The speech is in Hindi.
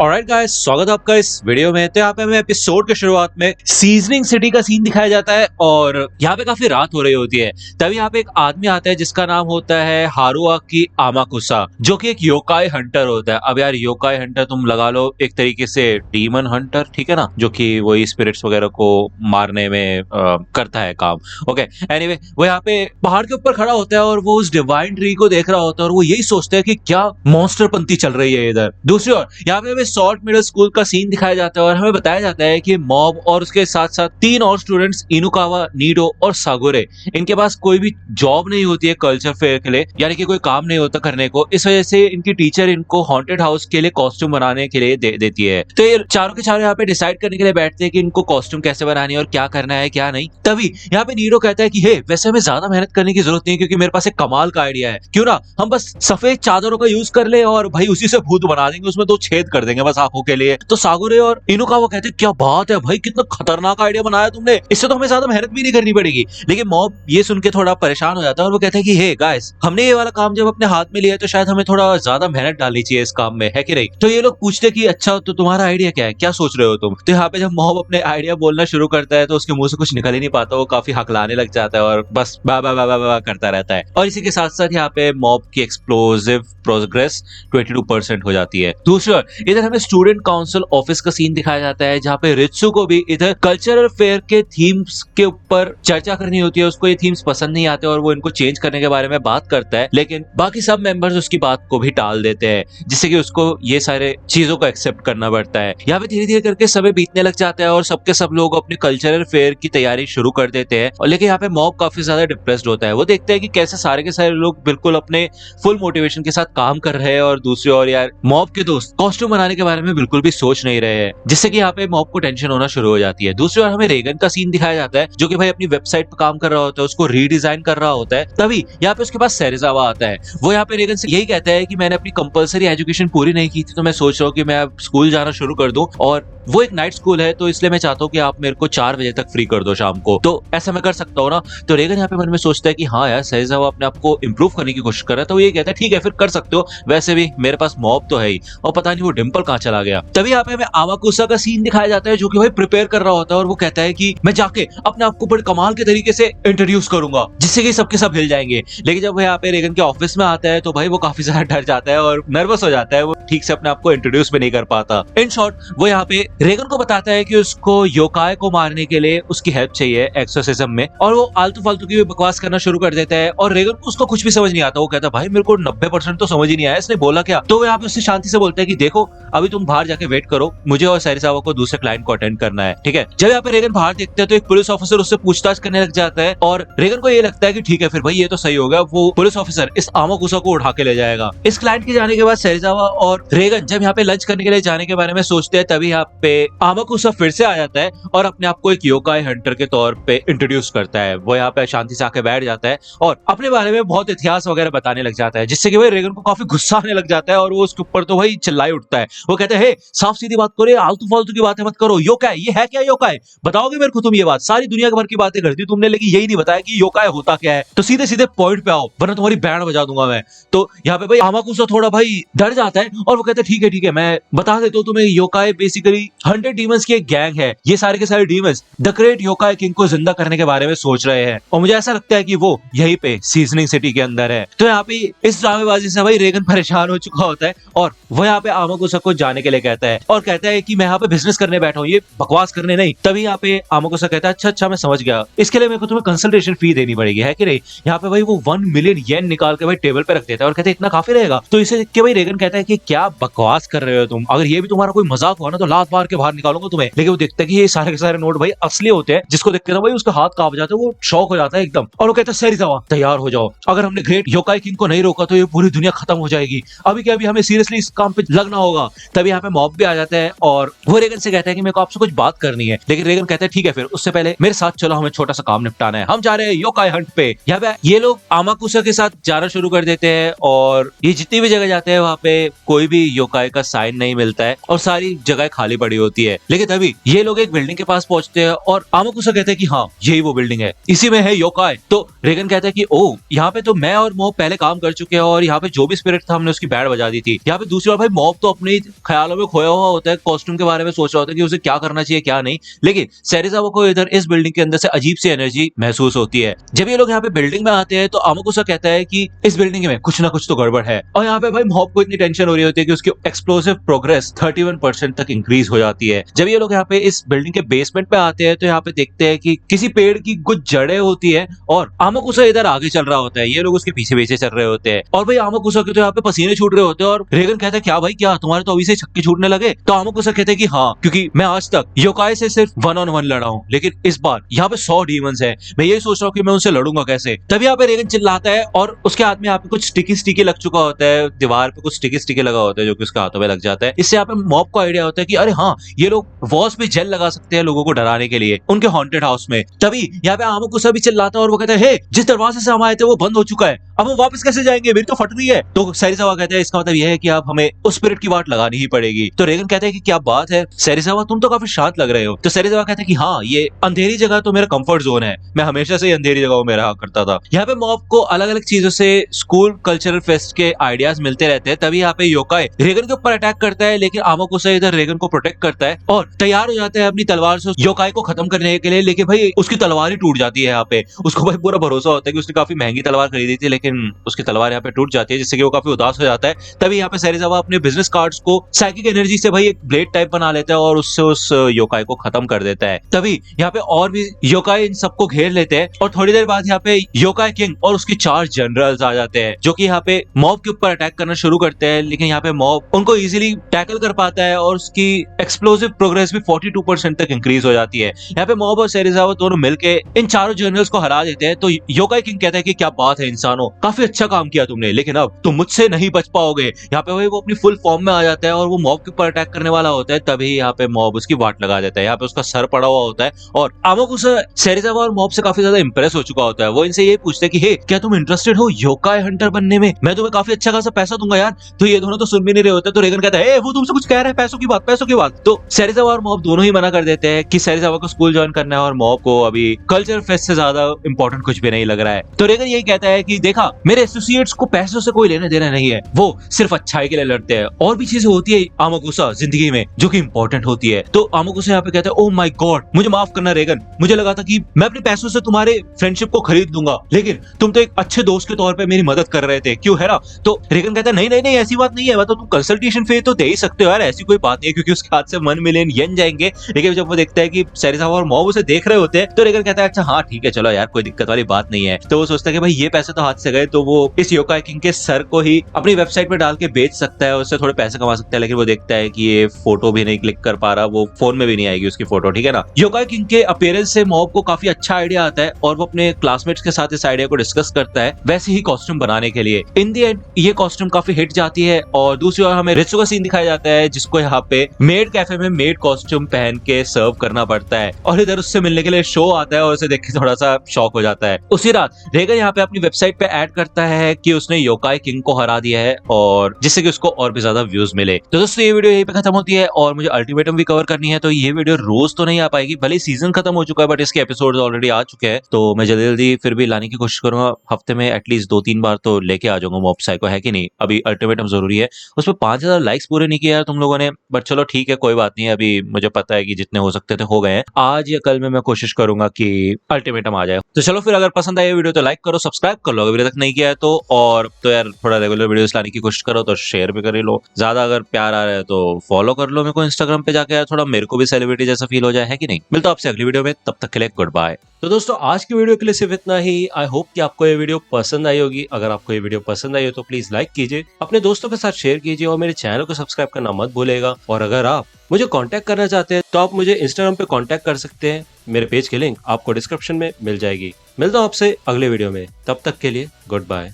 ऑलराइट गाइस, स्वागत है आपका इस वीडियो में। तो यहाँ पे हमें एपिसोड के शुरुआत में सीजनिंग सिटी का सीन दिखाया जाता है और यहाँ पे काफी रात हो रही होती है। तभी यहाँ पे एक आदमी आता है जिसका नाम होता है हारुआकी आमाकुसा, जो कि एक योकाई हंटर होता है। अब यार योकाई हंटर तुम लगा लो एक तरीके से डीमन हंटर, ठीक है ना, जो कि वही स्पिरिट्स वगैरह को मारने में करता है काम। ओके, एनीवे वो यहाँ पे पहाड़ के ऊपर खड़ा होता है और वो उस डिवाइन ट्री को देख रहा होता है और वो यही सोचता है कि क्या मॉन्स्टर पंती चल रही है इधर। दूसरी ओर यहाँ पे हमें सॉल्ट मिडिल स्कूल का सीन दिखाया जाता है और हमें बताया जाता है कि मॉब और उसके साथ साथ 3 और स्टूडेंट्स इनुकावा, नीडो और सागोरे, इनके पास कोई भी जॉब नहीं होती है कल्चर फेयर के लिए, यानी कि कोई काम नहीं होता करने को। इस वजह से इनकी टीचर इनको हॉन्टेड हाउस के लिए कॉस्ट्यूम बनाने के लिए देती है। तो ये चारों के चारों यहाँ पे डिसाइड करने के लिए बैठते हैं कि इनको कॉस्ट्यूम कैसे बनानी है और क्या करना है क्या नहीं। तभी यहाँ पे नीडो कहता है कि हे, वैसे हमें ज्यादा मेहनत करने की जरूरत नहीं है क्योंकि मेरे पास एक कमाल का आइडिया है। क्यों ना हम बस सफेद चादरों का यूज कर ले और भाई उसी से भूत बना देंगे, उसमें 2 छेद कर देंगे बस आंखों के लिए। तो सागुरे और इनुकावा कहते हैं क्या बात है भाई, कितना खतरनाक आइडिया बनाया तुमने, इससे तो हमें ज्यादा मेहनत भी नहीं करनी पड़ेगी। लेकिन मॉब ये सुन के थोड़ा परेशान हो जाता है और वो कहता है कि हे गाइस, हमने ये वाला काम जब अपने हाथ में लिया है तो शायद हमें थोड़ा ज्यादा मेहनत डालनी चाहिए इस काम में, है कि नहीं। तो ये लोग पूछते कि अच्छा तो तुम्हारा आइडिया क्या है, क्या सोच रहे हो तुम। तो यहाँ पे जब मॉब अपने आइडिया बोलना शुरू करता है तो उसके मुंह से कुछ निकल ही नहीं पाता, वो काफी हकलाने लग जाता है और बस बा बा बा बा बा करता रहता है। और इसी के साथ साथ यहाँ पे मॉब की एक्सप्लोसिव प्रोग्रेस 22% हो जाती है। दूसरी ओर इधर हमें स्टूडेंट काउंसिल ऑफिस का सीन दिखाया जाता है जहाँ पे रित्सु को भी इधर कल्चरल फेयर के थीम्स के ऊपर चर्चा करनी होती है। उसको ये थीम्स पसंद नहीं आते और वो इनको चेंज करने के बारे में बात करता है, लेकिन बाकी सब मेंबर्स उसकी बात को भी टाल देते हैं, जिससे कि उसको ये सारे चीजों को एक्सेप्ट करना पड़ता है। यहाँ पे धीरे धीरे करके समय बीतने लग जाता है और सबके सब लोग अपने कल्चरल फेयर की तैयारी शुरू कर देते हैं। और लेकिन यहाँ पे मॉब काफी ज्यादा डिप्रेस्ड होता है। वो देखते हैं कि कैसे सारे के सारे लोग बिल्कुल अपने फुल मोटिवेशन के साथ काम कर रहे हैं और दूसरी ओर यार मॉब के दोस्त कॉस्ट्यूम बनाने के बारे में बिल्कुल भी सोच नहीं रहे हैं, जिससे कि यहाँ पे मॉब को टेंशन होना शुरू हो जाती है। दूसरी ओर हमें रेगन का सीन दिखाया जाता है जो कि भाई अपनी वेबसाइट पर काम कर रहा होता है, उसको रीडिजाइन कर रहा होता है। तभी यहाँ पे उसके पास सेरिजावा आता है। वो यहाँ पे रेगन से यही कहता है कि मैंने अपनी कंपलसरी एजुकेशन पूरी नहीं की थी, तो मैं सोच रहा हूँ कि मैं अब स्कूल जाना शुरू कर दूं, और वो एक नाइट स्कूल है तो इसलिए मैं चाहता हूँ कि आप मेरे को 4 बजे तक फ्री कर दो शाम को। तो ऐसा मैं कर सकता हूँ ना। तो रेगन यहाँ पे मन में सोचता है कि हाँ यार, सेरिजावा अपने आप को इम्प्रूव करने की कोशिश कर रहा है, तो ये कहता है ठीक है फिर कर सकते हो, वैसे भी मेरे पास मॉब तो है ही। और पता नहीं वो डिम्पल कहाँ चला गया। तभी यहाँ पे हमें आमाकुसा का सीन दिखाया जाता है जो कि भाई प्रिपेयर कर रहा होता है और वो कहता है कि मैं जाके अपने आप को बड़े कमाल के तरीके से इंट्रोड्यूस करूंगा जिससे कि सबके सब हिल जाएंगे। लेकिन जब वो यहाँ पे रेगन के ऑफिस में आता है तो भाई वो काफी ज्यादा डर जाता है और नर्वस हो जाता है, वो ठीक से अपने आप को इंट्रोड्यूस भी नहीं कर पाता। इन शॉर्ट वो यहाँ पे रेगन को बताता है कि उसको योकाई को मारने के लिए उसकी हेल्प चाहिए एक्सोर्सिज्म में, और वो आलतू फालतू की बकवास करना शुरू कर देता है और रेगन को उसको कुछ भी समझ नहीं आता। वो कहता है भाई मेरे को 90% तो समझ ही नहीं आया, इसने बोला क्या। तो वो यहाँ पे उससे शांति से बोलता है कि देखो अभी तुम बाहर जाके वेट करो, मुझे और सेरिजावा को दूसरे क्लाइंट को अटेंड करना है, ठीक है। जब यहाँ पे रेगन बाहर देखते हैं तो एक पुलिस ऑफिसर उससे पूछताछ करने लग जाता है और रेगन को ये लगता है कि ठीक है फिर भाई ये तो सही होगा, वो पुलिस ऑफिसर इस आमाकुसा को उठा के ले जाएगा। इस क्लाइंट के जाने के बाद सेरिजावा और रेगन जब यहाँ पे लंच करने के लिए जाने के बारे में सोचते हैं, तभी यहाँ पे आमाकुसा फिर से आ जाता है और अपने आप को एक योकाई हंटर के तौर पे इंट्रोड्यूस करता है। वो यहाँ पे शांति से आके बैठ जाता है और अपने बारे में बहुत इतिहास वगैरह बताने लग जाता है, जिससे कि भाई रेगन को काफी गुस्सा आने लग जाता है और वो उसके ऊपर तो भाई चिल्लाई उठता है। वो कहते हैं साफ सीधी बात करो, आलतू फालतू की बातें मत करो, योकाई ये है क्या, योकाई बताओगे मेरे को तुम ये बात, सारी दुनिया भर की बातें करती तुमने लेकिन यही नहीं बताया कि योकाई होता क्या है। तो सीधे सीधे पॉइंट पे आओ वरना तुम्हारी बैंड बजा दूंगा मैं। तो यहाँ पे भाई आमाकुसा थोड़ा भाई डर जाता है और वो कहता है ठीक है मैं बता देता हूँ तुम्हें, योकाई बेसिकली 100 डीमंस की एक गैंग है। ये सारे के सारे demons the great yokai king को जिंदा करने के बारे में सोच रहे हैं और मुझे ऐसा लगता है कि वो यहीं पे सीजनिंग सिटी के अंदर है। तो यहाँ पे इस ड्रामेबाजी से भाई रेगन परेशान हो चुका होता है और वो यहाँ पे आमाकुसा को जाने के लिए कहता है और कहता है कि मैं यहाँ पे बिजनेस करने बैठा हूँ, ये बकवास करने नहीं। तभी यहाँ पे आमाकुसा कहता है अच्छा मैं समझ गया, इसके लिए मेरे को तुम्हें कंसल्टेशन फी देनी पड़ेगी, है कि नहीं। यहाँ पे भाई वो 1 मिलियन येन निकाल के भाई टेबल पे रख देता है और कहते हैं इतना काफी रहेगा। तो इसे देख के भाई रेगन कहता है कि क्या बकवास कर रहे हो तुम, अगर ये भी तुम्हारा कोई मजाक हुआ ना तो लात मार के बाहर निकालूंगा तुम्हें। लेकिन वो देखता है कि ये सारे के सारे नोट भाई असली होते हैं, जिसको देखते ना भाई उसका हाथ कांप जाता है, वो शॉक हो जाता है एकदम। और वो कहता है सेरिजावा तैयार हो जाओ, अगर हमने ग्रेट योकाई किंग को नहीं रोका तो ये पूरी दुनिया खत्म हो जाएगी, अभी क्या अभी हमें सीरियसली इस काम पे लगना होगा। तभी यहाँ पे मॉब भी आ जाता है और वो रेगन से कहता है कि मेरे को आपसे कुछ बात करनी है। लेकिन रेगन कहता है ठीक है फिर उससे पहले मेरे साथ चलो, हमें छोटा सा काम निपटाना है, हम जा रहे हैं योकाई हंट पे। यहाँ पे ये लोग आमाकुसा के साथ जाना शुरू कर देते हैं और ये जितनी भी जगह जाते हैं वहाँ पे कोई भी योकाई का साइन नहीं मिलता है और सारी जगह खाली पड़ी होती है। लेकिन तभी ये लोग एक बिल्डिंग के पास पहुंचते हैं और आमाकुसा कहते हैं कि हाँ यही वो बिल्डिंग है, इसी में है योकाई। तो रेगन कहता है कि ओ यहाँ पे तो मैं और मॉब पहले काम कर चुके हैं और यहाँ पे जो भी स्पिरिट था हमने उसकी बैंड बजा दी थी। यहाँ पे दूसरी बार भाई मॉब तो अपने ख्यालों में खोया हुआ होता है, कॉस्ट्यूम के बारे में सोच रहा होता है कि उसे क्या करना चाहिए क्या नहीं। लेकिन सेरिज़ावा को इधर इस बिल्डिंग के अंदर से अजीब सी एनर्जी महसूस होती है। जब ये लोग यहाँ पे बिल्डिंग में आते हैं तो आमाकुसा कहता है कि इस बिल्डिंग में कुछ ना कुछ तो गड़बड़ है। और यहाँ पे भाई मॉब को इतनी टेंशन हो रही होती है कि उसकी एक्सप्लोसिव प्रोग्रेस 31% तक इंक्रीज हो जाती है। जब ये लोग यहाँ पे इस बिल्डिंग के बेसमेंट में आते हैं तो यहाँ पे देखते हैं कि किसी पेड़ की कुछ जड़ें होती है और आमाकुसा इधर आगे चल रहा होता है, ये लोग उसके पीछे पीछे चल रहे होते हैं। और भाई आमाकुसा के तो यहाँ पे पसीने छूट रहे होते हैं और रेगन कहता है क्या भाई क्या तुम्हारे तो अभी से छक्के छूटने लगे। तो आमाकुसा कहते हैं कि हाँ क्योंकि मैं आज तक योकाई से सिर्फ 1-on-1 लड़ा हूँ, लेकिन इस बार यहाँ पे 100 डीमंस है, मैं यही सोच रहा हूँ कि मैं उनसे लड़ूंगा कैसे। तभी यहाँ पे रेगन चिल्लाता है और उसके हाथ में यहाँ पे कुछ स्टिकी लग चुका होता है, दीवार पे कुछ स्टिकी लगा होता है जो कि उसके हाथों में लग जाता है। इससे यहाँ पे मॉब को आइडिया होता है कि अरे हाँ ये लोग वॉल्स पे जेल लगा सकते हैं लोगों को डराने के लिए उनके हॉन्टेड हाउस में। तभी यहाँ पे आमाकुसा भी चिल्लाता है और वो कहता है जिस दरवाजे से हम आए थे वो बंद हो चुका है, अब हम वापस कैसे जाएंगे, मेरी तो फट रही है। तो सेरिज़ावा कहता है इसका मतलब यह है कि अब हमें उस स्पिरिट की वाट लगानी ही पड़ेगी। तो रेगन कहता है कि क्या बात है सेरिज़ावा, तुम तो काफी शांत लग रहे हो। तो सेरिज़ावा कहता है कि हाँ ये अंधेरी जगह तो मेरा कंफर्ट जोन है, मैं हमेशा से अंधेरी जगहों में रहा करता था। यहाँ पे मॉब को अलग अलग चीजों से स्कूल कल्चरल फेस्ट के आइडियाज मिलते रहते हैं। तभी यहाँ पे योकाई रेगन के ऊपर अटैक करता है, लेकिन आमाकुसा इधर रेगन को प्रोटेक्ट करता है और तैयार हो जाता है अपनी तलवार से योकाई को खत्म करने के लिए। लेकिन भाई उसकी तलवार ही टूट जाती है। यहाँ पे उसको भाई पूरा भरोसा होता है कि उसने काफी महंगी तलवार खरीदी थी, लेकिन उसकी तलवार यहाँ पे टूट जाती है जिससे कि वो काफी उदास हो जाता है। तभी यहाँ पे सेरिज़ावा अपने बिजनेस कार्ड्स को साइकिक एनर्जी से भाई एक ब्लेड टाइप बना लेता है और उससे उस योकाई को खत्म कर देता है। तभी यहाँ पे और भी योकाई इन सबको घेर लेते हैं और थोड़ी देर बाद यहाँ पे योकाई किंग और उसके 4 जनरल्स आ जाते हैं जो कि यहाँ पे मॉब के ऊपर अटैक करना शुरू करते हैं। लेकिन यहाँ पे मॉब उनको इजीली टैकल कर पाता है और उसकी एक्सप्लोसिव प्रोग्रेस भी 42% तक इंक्रीज हो जाती है। यहाँ पे मॉब और सेरिज़ावा दोनों मिलके इन चारों जनरल्स को हरा देते हैं। तो योकाई किंग कहता है कि क्या बात है इंसानों, काफी अच्छा काम किया तुमने, लेकिन अब तुम मुझसे नहीं बच पाओगे। यहाँ पे वो अपनी फुल फॉर्म में आ जाता है और वो मॉब के ऊपर अटैक करने वाला होता है। तभी यहाँ पे मॉब उसकी वाट लगा देता है, यहाँ पे उसका सर पड़ा हुआ होता है और आमाकुसा सेरिज़ावा और मॉब से काफी ज्यादा इंप्रेस हो चुका होता है। वो इनसे ये पूछते हैं कि हे क्या तुम इंटरेस्टेड हो योकाई हंटर बनने में, मैं तुम्हें काफी अच्छा खासा पैसा दूंगा यार। तो ये दोनों तो सुन भी नहीं रहे होते। तो रेगन कहता है वो तुमसे कुछ कह रहा है, पैसों की बात। तो सेरिज़ावा और मॉब दोनों ही मना कर देते हैं कि सेरिज़ावा को स्कूल ज्वाइन करना है और मॉब को अभी कल्चर फेस्ट से ज्यादा इंपॉर्टेंट कुछ भी नहीं लग रहा है। तो रेगन यही कहता है कि देखा मेरे एसोसिएट्स को पैसों से कोई लेना देना नहीं है, वो सिर्फ अच्छाई के लिए लड़ते हैं, और भी चीजें होती है आमाकुसा जिंदगी में जो कि इंपॉर्टेंट होती है। तो आमाकुसा यहाँ पे कहता है ओह माय गॉड मुझे माफ करना रेगन, मुझे लगा था कि मैं अपने पैसों से तुम्हारे फ्रेंडशिप को खरीद लूंगा, लेकिन तुम तो एक अच्छे दोस्त के तौर पे मेरी मदद कर रहे थे, क्यों है ना। तो रेगन कहता है नहीं ऐसी बात नहीं है, मतलब तुम कंसल्टेशन फी तो दे ही सकते हो यार, ऐसी कोई बात नहीं है, क्योंकि उसके हाथ से 1 मिलियन येन जाएंगे। लेकिन जब वो देखता है कि सेरिज़ावा और मॉब उसे देख रहे होते हैं तो रेगन कहता है अच्छा हाँ ठीक है चलो यार कोई दिक्कत वाली बात नहीं है। तो वो सोचता है कि भाई ये पैसे तो हाथ से गए, तो वो इस योकाई किंग के सर को ही अपनी वेबसाइट पे डाल के बेच सकता है, उससे थोड़े पैसे कमा सकता है। लेकिन वो देखता है कि ये फोटो भी नहीं क्लिक कर पा रहा, वो फोन में भी नहीं आएगी उसकी फोटो, ठीक है ना। योकाई किंग के अपीयरेंस से मॉब को काफी अच्छा आइडिया आता है और वो अपने क्लासमेट्स के साथ इस आइडिया को डिस्कस करता है वैसे ही कॉस्ट्यूम बनाने के लिए। इन दी एंड ये कॉस्ट्यूम काफी हिट जाती है और दूसरी ओर हमें रित्सु का सीन दिखाया जाता है जिसको यहाँ पे मेड कैफे में मेड कॉस्ट्यूम पहन के सर्व करना पड़ता है और इधर उससे मिलने के लिए शो आता है और उसे देख के थोड़ा सा शॉक हो जाता है। उसी रात रेगन यहाँ पे अपनी वेबसाइट पे ऐड करता है कि उसने योकाई किंग को हरा दिया है और जिससे कि उसको और भी ज्यादा व्यूज मिले। तो दोस्तों ये वीडियो यहीं पे खत्म होती है और मुझे अल्टीमेटम भी कवर करनी है, तो ये वीडियो रोज तो नहीं आ पाएगी, भले सीजन खत्म हो चुका है बट इसके एपिसोड ऑलरेडी आ चुके हैं, तो मैं जल्दी फिर भी लाने की कोशिश करूंगा। हफ्ते में एटलीस्ट 2-3 बार तो लेके आ जाऊंगा मॉब साइको, है कि नहीं। अभी अल्टीमेटम जरूरी है, उसमें 5000 लाइक्स पूरे नहीं किया यार तुम लोगों ने, बट चलो ठीक है कोई बात नहीं। अभी मुझे पता है कि जितने हो सकते थे हो गए हैं, आज या कल में मैं कोशिश करूंगा कि अल्टीमेटम आ जाए। तो चलो फिर अगर पसंद आए वीडियो तो लाइक करो, सब्सक्राइब कर लो अभी तक नहीं किया है तो, और तो यार थोड़ा रेगुलर वीडियोस लाने की कोशिश करो तो शेयर भी कर ही लो, ज्यादा अगर प्यार आ रहा है तो फॉलो कर लो मेरे को इंस्टाग्राम पे जाके, यार थोड़ा मेरे को भी सेलिब्रिटी जैसा फील हो जाए, है कि नहीं। मिलता हूं आपसे अगली वीडियो में, तब तक के लिए गुड बाय। तो दोस्तों आज की वीडियो के लिए सिर्फ इतना ही। आई होप कि आपको ये वीडियो पसंद आई होगी। अगर आपको ये वीडियो पसंद आई हो तो प्लीज लाइक कीजिए, अपने दोस्तों के साथ शेयर कीजिए और मेरे चैनल को सब्सक्राइब करना मत भूलिएगा। और अगर आप मुझे कांटेक्ट करना चाहते हैं तो आप मुझे इंस्टाग्राम पे कांटेक्ट कर सकते हैं, मेरे पेज की लिंक आपको डिस्क्रिप्शन में मिल जाएगी। मिलता हूं आपसे अगले वीडियो में, तब तक के लिए गुड बाय।